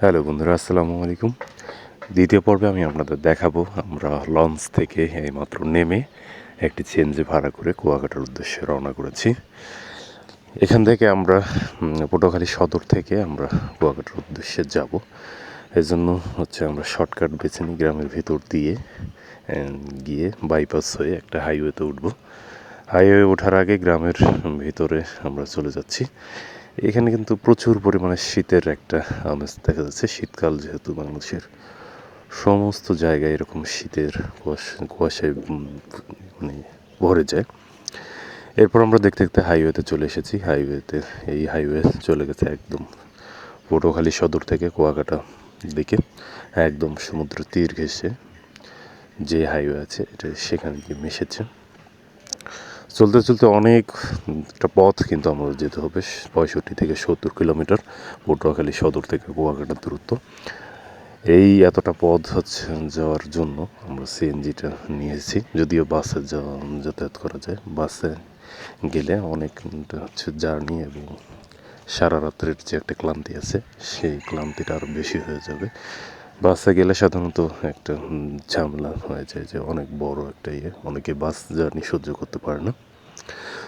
Hello বন্ধুরা, আসসালামু আলাইকুম। দ্বিতীয় পর্বে আমি আপনাদের দেখাবো আমরা লঞ্চ থেকে এইমাত্র নেমে একটি সিএনজি ভাড়া করে কুয়াকাটার উদ্দেশ্যে রওনা করেছি। এখান থেকে আমরা পটুয়াখালী সদর থেকে আমরা কুয়াকাটার উদ্দেশ্যে যাব। এজন্য আমরা শর্টকাট বেছে নিই, গ্রামের ভিতর দিয়ে গিয়ে বাইপাস হয়ে একটা হাইওয়েতে উঠব। হাইওয়ে ওঠার আগে গ্রামের ভিতরে আমরা চলে যাচ্ছি। এখানে কিন্তু প্রচুর পরিমাণে শীতের একটা আমেজ দেখা যাচ্ছে। শীতকাল যেহেতু বাংলাদেশের সমস্ত জায়গায় এরকম শীতের কুয়াশায় মানে ভরে যায়। এরপর আমরা দেখতে দেখতে হাইওয়েতে চলে এসেছি। এই হাইওয়ে চলে গেছে একদম পটুয়াখালী সদর থেকে কুয়াকাটা দিকে, একদম সমুদ্র তীর ঘেঁষে যে হাইওয়ে আছে এটা সেখানে গিয়ে মিশেছে। চলতে চলতে অনেকটা পথ কিন্তু আমাদের যেতে হবে, 65 থেকে 70 কিলোমিটার পটুয়াখালী সদর থেকে কুয়াকাটার দূরত্ব। এই এতটা পথ যাওয়ার জন্য আমরা সিএনজিটা নিয়েছি। যদিও বাসে যাতায়াত করা যায়, বাসে গেলে অনেকটা জার্নি এবং সারা রাত্রের যে একটা ক্লান্তি আছে সেই ক্লান্তিটা আরও বেশি হয়ে যাবে। বাসে গেলে সাধারণত একটা ঝামেলা হয়ে যায় যে অনেক বড় একটা অনেকে বাস জার্নি সহ্য করতে পারে না।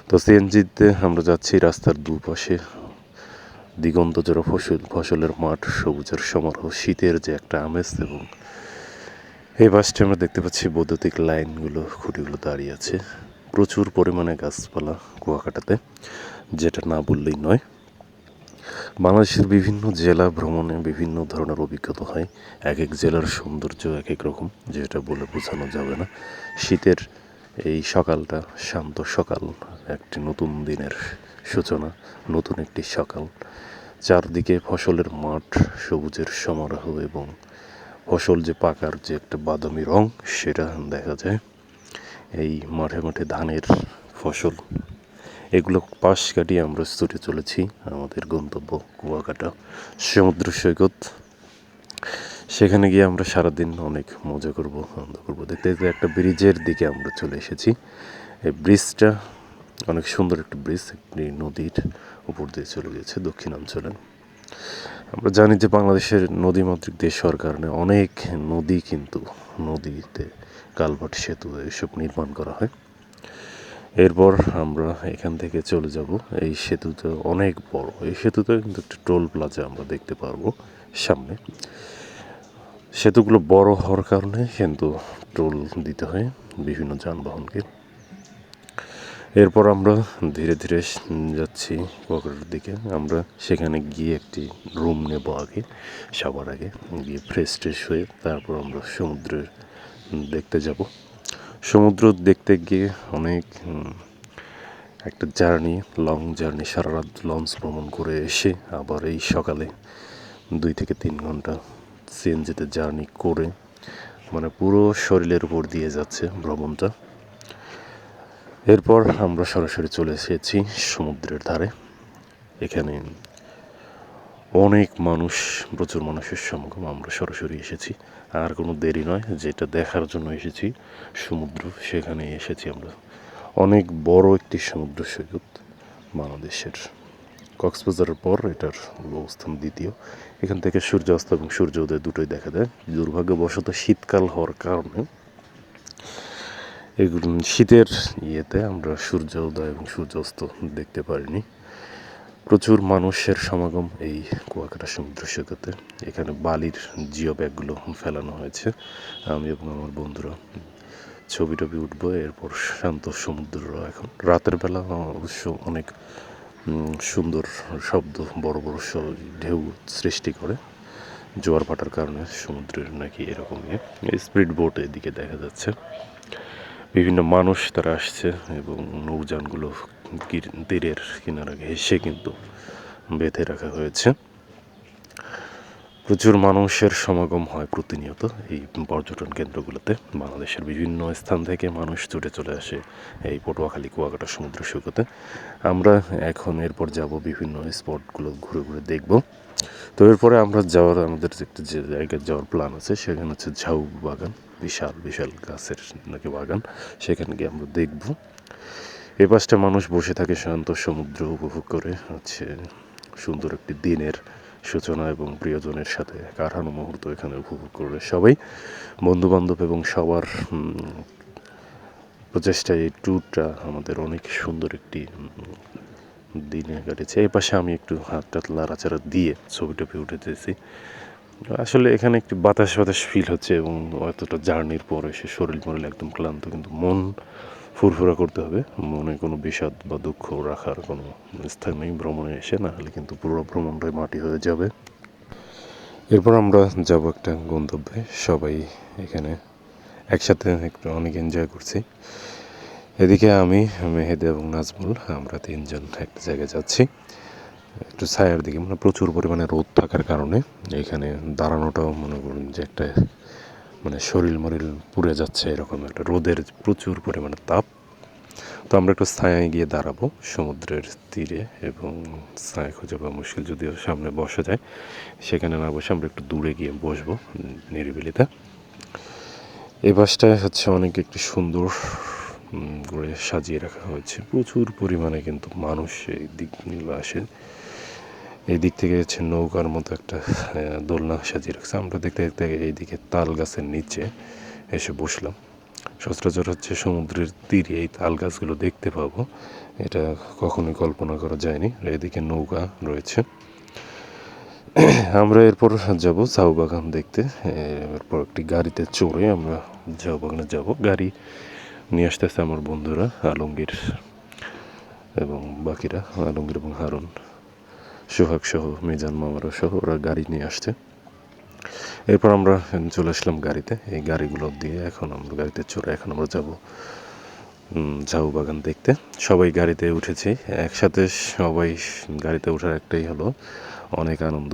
তো সিএনজিতে আমরা যাচ্ছি। রাস্তার দুপাশে দিগন্ত জোড়া ফসলের মাঠ, সবুজের সমারোহ, শীতের যে একটা আমেজ। এবং এই বাসটি আমরা দেখতে পাচ্ছি বৈদ্যুতিক লাইনগুলো, খুঁটিগুলো দাঁড়িয়ে আছে। প্রচুর পরিমাণে গাছপালা কুয়াকাটাতে, যেটা না বললেই নয়। বাংলাদেশের বিভিন্ন জেলা ভ্রমণে বিভিন্ন ধরনের অভিজ্ঞতা হয়। এক এক জেলার সৌন্দর্য এক এক রকম, যেটা বলে বোঝানো যাবে না। শীতের এই সকালটা শান্ত সকাল, একটি নতুন দিনের সূচনা, নতুন একটি সকাল। চারদিকে ফসলের মাঠ, সবুজের সমারোহ এবং ফসল যে পাকার যে একটা বাদামি রং সেটা দেখা যায়। এই মাঠে মাঠে ধানের ফসল, এগুলো পাশ কাটিয়ে আমরা ছুটে চলেছি আমাদের গন্তব্য কুয়াকাটা সমুদ্র সৈকত। সেখানে গিয়ে আমরা সারাদিন অনেক মজা করব, আনন্দ করবো। দেখতে দেখতে একটা ব্রিজের দিকে আমরা চলে এসেছি। এই ব্রিজটা অনেক সুন্দর একটা ব্রিজ, একটি নদীর উপর দিয়ে চলে গেছে দক্ষিণাঞ্চলে। আমরা জানি যে বাংলাদেশের নদীমাতৃক দেশ হওয়ার কারণে অনেক নদী কিন্তু নদীতে কালভার্ট, সেতু এসব নির্মাণ করা হয়। এরপর আমরা এখান থেকে চলে যাব। এই সেতুতে অনেক বড়, এই সেতুতে কিন্তু একটা টোল প্লাজা আমরা দেখতে পারবো সামনে। সেতুগুলো বড় হওয়ার কারণে কিন্তু টোল দিতে হয় বিভিন্ন যানবাহনকে। এরপর আমরা ধীরে ধীরে যাচ্ছি কুয়াকাটার দিকে। আমরা সেখানে গিয়ে একটি রুম নেব আগে, সবার আগে গিয়ে ফ্রেশ ট্রেশ হয়ে তারপর আমরা সমুদ্রের দেখতে যাব। সমুদ্র দেখতে গিয়ে অনেক একটা জার্নি, লং জার্নি, সারা রাত লঞ্চ ভ্রমণ করে এসে আবার এই সকালে 2 থেকে 3 ঘন্টা সিএনজিতে জার্নি করে, মানে পুরো শরীরের উপর দিয়ে যাচ্ছে ভ্রমণটা। এরপর আমরা সরাসরি চলে এসেছি সমুদ্রের ধারে। এখানে অনেক মানুষ, প্রচুর মানুষের সমাগম। আমরা সরাসরি এসেছি, আর কোনো দেরি নয়, যেটা দেখার জন্য এসেছি সমুদ্র, সেখানে এসেছি আমরা। অনেক বড় একটি সমুদ্র সৈকত বাংলাদেশের। কক্সবাজারের পর এটার অবস্থান দ্বিতীয়। এখান থেকে সূর্যাস্ত এবং সূর্য উদয় দুটোই দেখা যায়। দুর্ভাগ্যবশত শীতকাল হওয়ার কারণে এগুলো শীতের আমরা সূর্য উদয় এবং সূর্যাস্ত দেখতে পারিনি। প্রচুর মানুষের সমাগম এই কুয়াকাটা সমুদ্র সৈকতে। এখানে বালির জিও ব্যাগগুলো ফেলানো হয়েছে। আমি এবং আমার বন্ধুরা ছবি টবি উঠবো। এরপর শান্ত সমুদ্র। এখন রাতের বেলা অবশ্য অনেক সুন্দর শব্দ, বড় বড় ঢেউ সৃষ্টি করে জোয়ার ভাটার কারণে সমুদ্রের নাকি এরকম স্পিড বোট এদিকে দেখা যাচ্ছে। বিভিন্ন মানুষ তারা আসছে এবং নৌযানগুলো তীরের কিনারা ঘেঁষে কিন্তু বেঁধে রাখা হয়েছে। প্রচুর মানুষের সমাগম হয় প্রতিনিয়ত এই পর্যটন কেন্দ্রগুলোতে। বাংলাদেশের বিভিন্ন স্থান থেকে মানুষ ছুটে চলে আসে এই পটুয়াখালী কুয়াকাটা সমুদ্র সৈকতে। আমরা এখন এরপর যাব বিভিন্ন স্পটগুলো ঘুরে ঘুরে দেখব। তো এরপরে আমরা আমাদের একটা যে জায়গায় যাওয়ার প্ল্যান আছে, সেখানে হচ্ছে ঝাউ বাগান, বিশাল বিশাল গাছের নাকি বাগান। সেখানে গিয়ে আমরা দেখব। এ পাশটা মানুষ বসে থাকে শান্ত সমুদ্র উপভোগ করে, সুন্দর একটি দিনের সূচনা এবং প্রিয়জনের সাথে কাটানো মুহূর্ত এখানে উপভোগ করবে সবাই, বন্ধুবান্ধব এবং সবার প্রচেষ্টায় এই ট্যুরটা আমাদের অনেক সুন্দর একটি দিনে কাটেছে। এই পাশে আমি একটু হাতটা নাড়াচাড়া দিয়ে ছবি টবি উঠেতেছি। আসলে এখানে একটি বাতাস বাতাস ফিল হচ্ছে এবং অতটা জার্নির পর এসে শরীর মরিল একদম ক্লান্ত, কিন্তু মন ফুরফুরা করতে হবে, মনে কোনো বিষাদ বা দুঃখ রাখার কোনো স্থান নেই ভ্রমণে এসে, না হলে কিন্তু পুরো ভ্রমণটাই মাটি হয়ে যাবে। এরপর আমরা যাব একটা গন্তব্যে, সবাই এখানে একসাথে একটু অনেক এনজয় করছি। এদিকে আমি, মেহেদি এবং নাজমুল আমরা তিনজন একটা জায়গায় যাচ্ছি একটু ছায়ার দিকে, মানে প্রচুর পরিমাণে রোদ থাকার কারণে এখানে দাঁড়ানোটাও মনে করুন যে একটা মানে শরীর মরিল পুড়ে যাচ্ছে, এরকম একটা রোদের প্রচুর পরিমাণে তাপ। তো আমরা একটু ছায়ায় গিয়ে দাঁড়াবো সমুদ্রের তীরে, এবং ছায়া খুঁজে পাওয়া মুশকিল, যদিও সামনে বসা যায়, সেখানে না বসে আমরা একটু দূরে গিয়ে বসবো নিরিবিলিতে। এই বাসটায় হচ্ছে অনেক একটু সুন্দর করে সাজিয়ে রাখা হয়েছে, প্রচুর পরিমাণে কিন্তু মানুষ এই দিকগুলো আসে। এই দিক থেকে হচ্ছে নৌকার মতো একটা দোলনা সাজিয়ে রাখছে। আমরা দেখতে দেখতে এইদিকে তাল গাছের নিচে এসে বসলাম। সচরাচর হচ্ছে সমুদ্রের তীরে এই তাল গাছগুলো দেখতে পাবো, এটা কখনোই কল্পনা করা যায়নি। এদিকে নৌকা রয়েছে। আমরা এরপর যাব ঝাউ বাগান দেখতে। এরপর একটি গাড়িতে চড়ে আমরা ঝাউ বাগানে যাব। গাড়ি নিয়ে আসতেছে আমার বন্ধুরা আলমগীর এবং বাকিরা, আলমগীর এবং হারুন, সোহাগ সহ, মিজান মামারা সহ, ওরা গাড়ি নিয়ে আসছে। এরপর আমরা চলে আসলাম গাড়িতে। এই গাড়িগুলো দিয়ে এখন আমরা গাড়িতে চড়ে এখন আমরা যাব ঝাউ বাগান দেখতে। সবাই গাড়িতে উঠেছি একসাথে। সবাই গাড়িতে ওঠার একটাই হলো অনেক আনন্দ।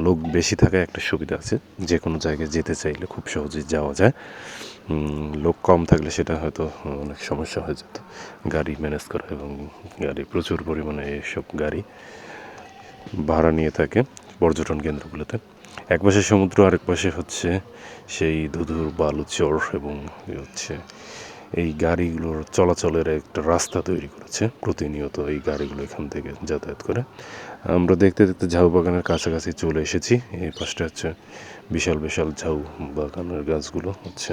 লোক বেশি থাকায় একটা সুবিধা আছে, যে কোনো জায়গায় যেতে চাইলে খুব সহজেই যাওয়া যায়। লোক কম থাকলে সেটা হয়তো অনেক সমস্যা হয়ে যেত গাড়ি ম্যানেজ করা, এবং গাড়ি প্রচুর পরিমাণে এসব গাড়ি ভাড়া নিয়ে থাকে পর্যটন কেন্দ্রগুলোতে। এক পাশে সমুদ্র, আরেক পাশে হচ্ছে সেই ধুধুর বালুচর, এবং হচ্ছে এই গাড়িগুলোর চলাচলের একটা রাস্তা তৈরি করেছে। প্রতিনিয়ত এই গাড়িগুলো এখান থেকে যাতায়াত করে। আমরা দেখতে দেখতে ঝাউ বাগানের কাছাকাছি চলে এসেছি। এই পাশটা হচ্ছে বিশাল বিশাল ঝাউ বাগানের গাছগুলো হচ্ছে।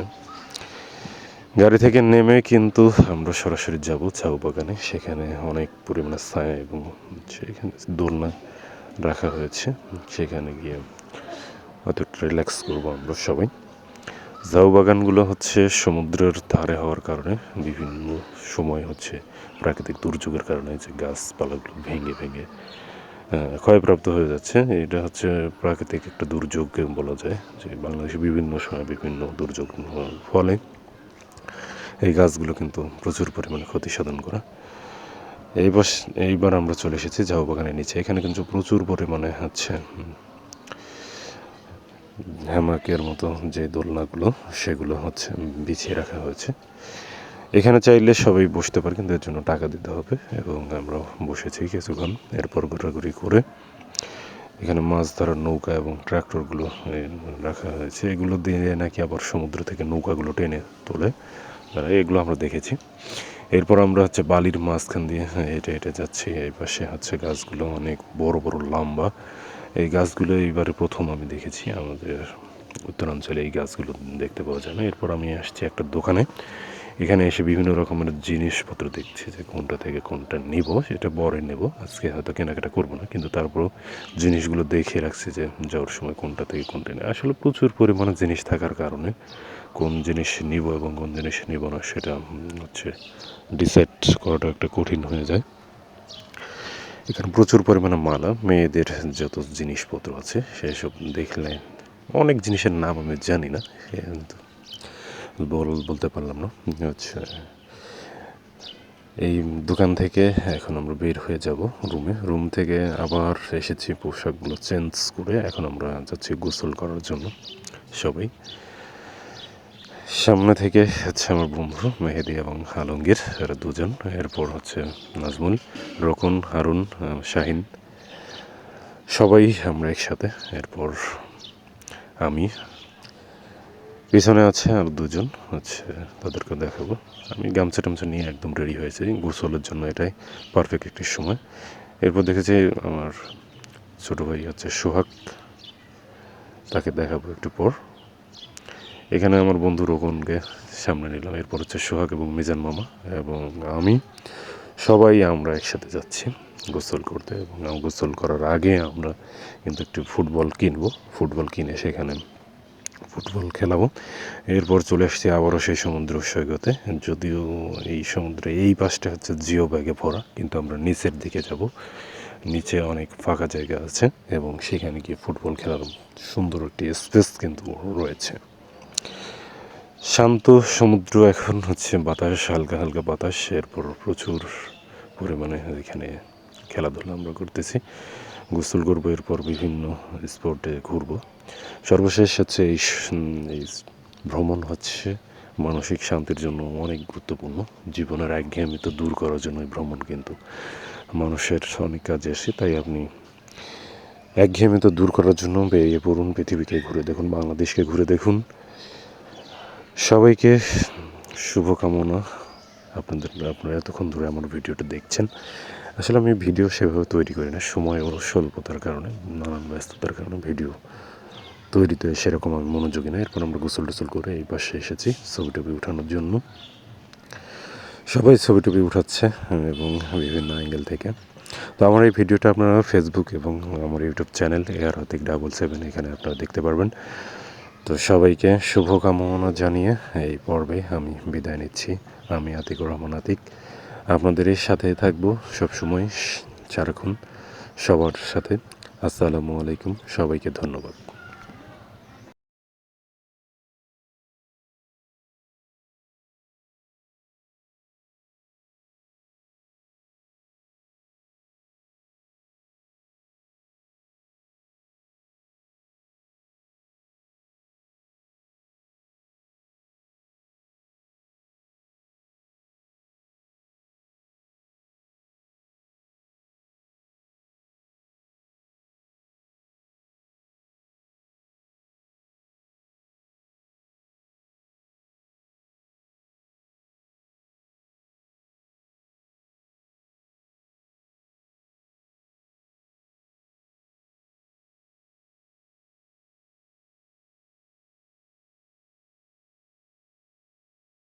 গাড়ি থেকে নেমে কিন্তু আমরা সরাসরি যাব ঝাউ বাগানে। সেখানে অনেক পরিমাণে ছায়া এবং সেখানে দোলনা রাখা হয়েছে, সেখানে গিয়ে হয়তো রিল্যাক্স করবো আমরা সবাই। ঝাউ বাগানগুলো হচ্ছে সমুদ্রের ধারে হওয়ার কারণে বিভিন্ন সময় হচ্ছে প্রাকৃতিক দুর্যোগের কারণে যে গাছপালাগুলো ভেঙে ভেঙে ক্ষয়প্রাপ্ত হয়ে যাচ্ছে। এটা হচ্ছে প্রাকৃতিক একটা দুর্যোগ বলা যায়, যে বাংলাদেশে বিভিন্ন সময় বিভিন্ন দুর্যোগ ফলে এই গাছগুলো কিন্তু প্রচুর পরিমাণে ক্ষতি সাধন করা। এইবার আমরা চলে এসেছি ঝাউ বাগানের নিচে। এখানে কিন্তু প্রচুর পরিমাণে হচ্ছে হ্যামাকের মতো যে দোলনাগুলো, সেগুলো হচ্ছে বিছিয়ে রাখা হয়েছে। এখানে চাইলে সবাই বসতে পারে, কিন্তু এর জন্য টাকা দিতে হবে, এবং আমরা বসেছি কিছুক্ষণ। এরপর ঘোরাঘুরি করে এখানে মাছ ধরার নৌকা এবং ট্রাক্টরগুলো রাখা হয়েছে। এগুলো দিয়ে নাকি আবার সমুদ্র থেকে নৌকাগুলো টেনে তোলে, এগুলো আমরা দেখেছি। এরপর আমরা হচ্ছে বালির মাঝখান দিয়ে হেঁটে হেঁটে যাচ্ছি। এই পাশে হচ্ছে গাছগুলো অনেক বড় বড় লম্বা। এই গাছগুলো এইবারে প্রথম আমি দেখেছি, আমাদের উত্তরাঞ্চলে এই গাছগুলো দেখতে পাওয়া যায় না। এরপর আমি আসছি একটা দোকানে। এখানে এসে বিভিন্ন রকমের জিনিসপত্র দেখছি, যে কোনটা থেকে কোনটা নিব, সেটা পরে নেব। আজকে হয়তো কেনাকাটা করবো না, কিন্তু তারপরও জিনিসগুলো দেখে রাখছি যে যাওয়ার সময় কোনটা থেকে কোনটা নেই। আসলে প্রচুর পরিমাণে জিনিস থাকার কারণে কোন জিনিস নিব এবং কোন জিনিস নিব না সেটা হচ্ছে ডিসাইড করাটা একটা কঠিন হয়ে যায়। এখানে প্রচুর পরিমাণে মালা, মেয়েদের যত জিনিসপত্র আছে সেসব দেখলে, অনেক জিনিসের নাম আমি জানি না, কিন্তু বলতে পারলাম না। হচ্ছে এই দোকান থেকে এখন আমরা বের হয়ে যাব রুম থেকে আবার এসেছি পোশাকগুলো চেঞ্জ করে। এখন আমরা যাচ্ছি গোসল করার জন্য সবাই। সামনে থেকে হচ্ছে আমার বন্ধু মেহেদি এবং আলমগীর, এরা দুজন। এরপর হচ্ছে নাজমুল, রকন, হারুন, শাহিন, সবাই আমরা একসাথে। এরপর আমি, পিছনে আছে আর দুজন, হচ্ছে তাদেরকে দেখাবো। আমি গামছা টামছা নিয়ে একদম রেডি হয়েছি গোসলের জন্য, এটাই পারফেক্ট একটি সময়। এরপর দেখেছি আমার ছোটো ভাই হচ্ছে সোহাগ, তাকে দেখাবো একটু পর। এখানে আমার বন্ধু রোকনকে সামনে নিলাম, এরপর হচ্ছে সোহাগ এবং মিজান মামা এবং আমি, সবাই আমরা একসাথে যাচ্ছি গোসল করতে। এবং গোসল করার আগে আমরা কিন্তু একটু ফুটবল কিনে সেখানে ফুটবল খেলাবো। এরপর চলে আসছি আবারও সেই সমুদ্র সৈকতে, যদিও এই সমুদ্রে এই পাশটা হচ্ছে জিও ব্যাগে ভরা, কিন্তু আমরা নিচের দিকে যাব। নিচে অনেক ফাঁকা জায়গা আছে এবং সেখানে গিয়ে ফুটবল খেলার সুন্দর একটি স্পেস কিন্তু রয়েছে। শান্ত সমুদ্র, এখন হচ্ছে বাতাস, হালকা হালকা বাতাস, এরপর প্রচুর পরিমাণে এখানে খেলাধুলা আমরা করতেছি। গোসল করবো, এরপর বিভিন্ন স্পটে ঘুরবো। সর্বশেষ হচ্ছে এই ভ্রমণ হচ্ছে মানসিক শান্তির জন্য অনেক গুরুত্বপূর্ণ। জীবনের একঘেয়েমি তো দূর করার জন্য ভ্রমণ কিন্তু মানুষের অনেক কাজে আসে। তাই আপনি একঘেয়েমি তো দূর করার জন্য বেরিয়ে পড়ুন, পৃথিবীকে ঘুরে দেখুন, বাংলাদেশকে ঘুরে দেখুন। সবাইকে শুভকামনা। আপনারা এতক্ষণ ধরে আমার ভিডিওটা দেখছেন। আসলে আমি ভিডিও সেভাবে তৈরি করি না, সময় ও স্বল্পতার কারণে, নানান ব্যস্ততার কারণে ভিডিও তৈরিতে সেরকম আমি মনোযোগী না। এরপর আমরা গোসল টোসল করে এই পাশে এসেছি ছবি টবি উঠানোর জন্য। সবাই ছবি টবি উঠাচ্ছে এবং বিভিন্ন অ্যাঙ্গেল থেকে। তো আমার এই ভিডিওটা আপনারা ফেসবুক এবং আমার ইউটিউব চ্যানেল AR7 এখানে আপনারা দেখতে পারবেন। তো সবাইকে শুভকামনা জানিয়ে এই পর্বে আমি বিদায় নিচ্ছি। আমি আতিকুর রহমান আতিক, আপনাদের এর সাথে থাকবো সবসময়, সারাক্ষণ সবার সাথে। আসসালামু আলাইকুম, সবাইকে ধন্যবাদ।